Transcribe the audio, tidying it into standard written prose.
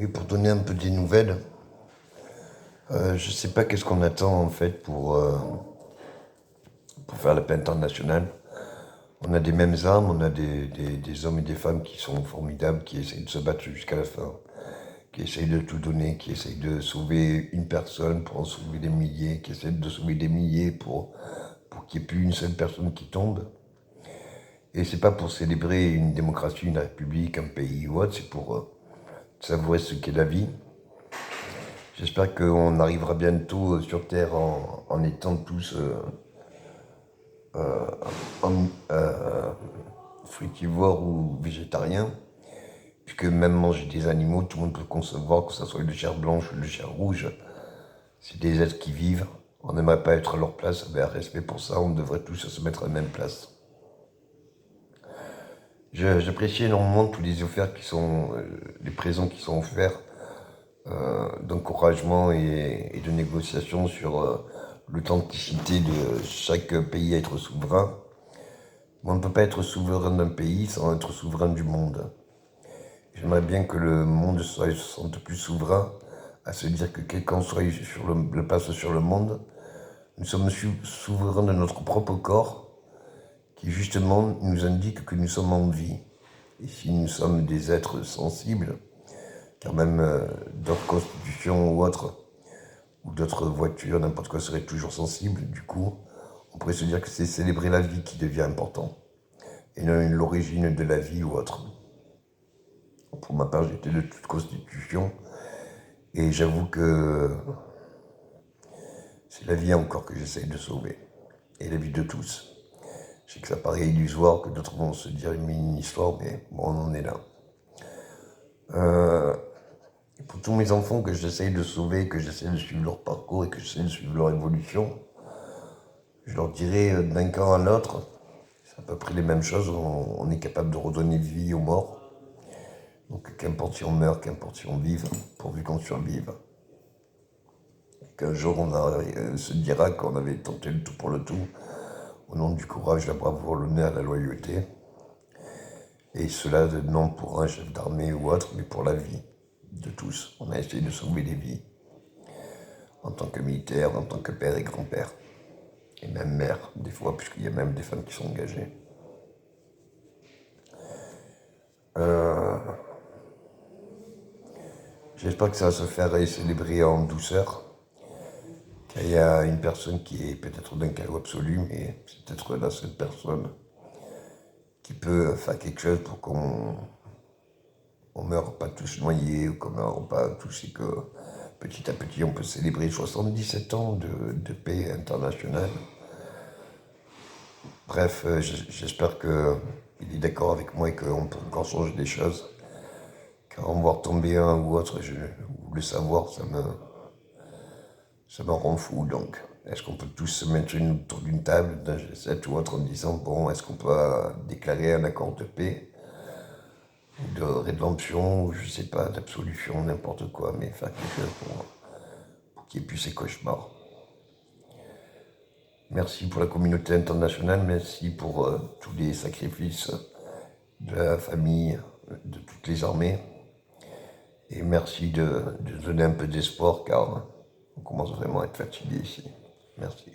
Oui, pour donner un peu des nouvelles, je sais pas qu'est-ce qu'on attend en fait pour faire la paix internationale. On a des mêmes armes, on a des hommes et des femmes qui sont formidables, qui essayent de se battre jusqu'à la fin, qui essayent de tout donner, qui essayent de sauver une personne pour en sauver des milliers, qui essayent de sauver des milliers pour qu'il n'y ait plus une seule personne qui tombe. Et c'est pas pour célébrer une démocratie, une république, un pays ou autre, c'est pour savourer ce qu'est la vie. J'espère qu'on arrivera bientôt sur Terre en étant tous frugivores ou végétariens, puisque même manger des animaux, tout le monde peut concevoir que ce soit de chair blanche ou de chair rouge. C'est des êtres qui vivent. On n'aimerait pas être à leur place, avec un respect pour ça, on devrait tous se mettre à la même place. J'apprécie énormément tous les offerts qui sont, les présents qui sont offerts d'encouragement et de négociation sur l'authenticité de chaque pays à être souverain. On ne peut pas être souverain d'un pays sans être souverain du monde. J'aimerais bien que le monde se sente plus souverain, à se dire que quelqu'un soit sur le passe sur le monde. Nous sommes souverains de notre propre corps, qui justement nous indique que nous sommes en vie. Et si nous sommes des êtres sensibles, car même d'autres constitutions ou autres, ou d'autres voitures, n'importe quoi serait toujours sensible, du coup, on pourrait se dire que c'est célébrer la vie qui devient important, et non l'origine de la vie ou autre. Pour ma part, j'étais de toute constitution, et j'avoue que c'est la vie encore que j'essaye de sauver, et la vie de tous. Je sais que ça paraît illusoire, que d'autres vont se dire une mini-histoire, mais bon, on en est là. Et pour tous mes enfants que j'essaye de sauver, que j'essaye de suivre leur parcours et que j'essaye de suivre leur évolution, je leur dirais d'un camp à l'autre, c'est à peu près les mêmes choses, on est capable de redonner vie aux morts. Donc qu'importe si on meurt, qu'importe si on vive, pourvu qu'on survive. Et qu'un jour on se dira qu'on avait tenté le tout pour le tout, au nom du courage, la bravoure, l'honneur, la loyauté. Et cela non pour un chef d'armée ou autre, mais pour la vie de tous. On a essayé de sauver des vies, en tant que militaire, en tant que père et grand-père. Et même mère, des fois, puisqu'il y a même des femmes qui sont engagées. J'espère que ça va se faire et célébrer en douceur. Car il y a une personne qui est peut-être d'un chaos absolu, mais c'est peut-être la seule personne qui peut faire quelque chose pour qu'on ne meure pas tous noyés, ou qu'on ne meure pas tous et que petit à petit on peut célébrer 77 ans de paix internationale. Bref, j'espère qu'il est d'accord avec moi et qu'on peut encore changer des choses. Car en voir tomber un ou autre, ou le savoir, ça me rend fou. Donc, est-ce qu'on peut tous se mettre autour d'une table d'un G7 ou autre en disant, bon, est-ce qu'on peut déclarer un accord de paix, ou de rédemption, ou je sais pas, d'absolution, n'importe quoi, mais faire quelque chose pour qu'il n'y ait plus ces cauchemars. Merci pour la communauté internationale, merci pour tous les sacrifices de la famille, de toutes les armées. Et merci de donner un peu d'espoir, car on commence vraiment à être fatigué ici. Merci.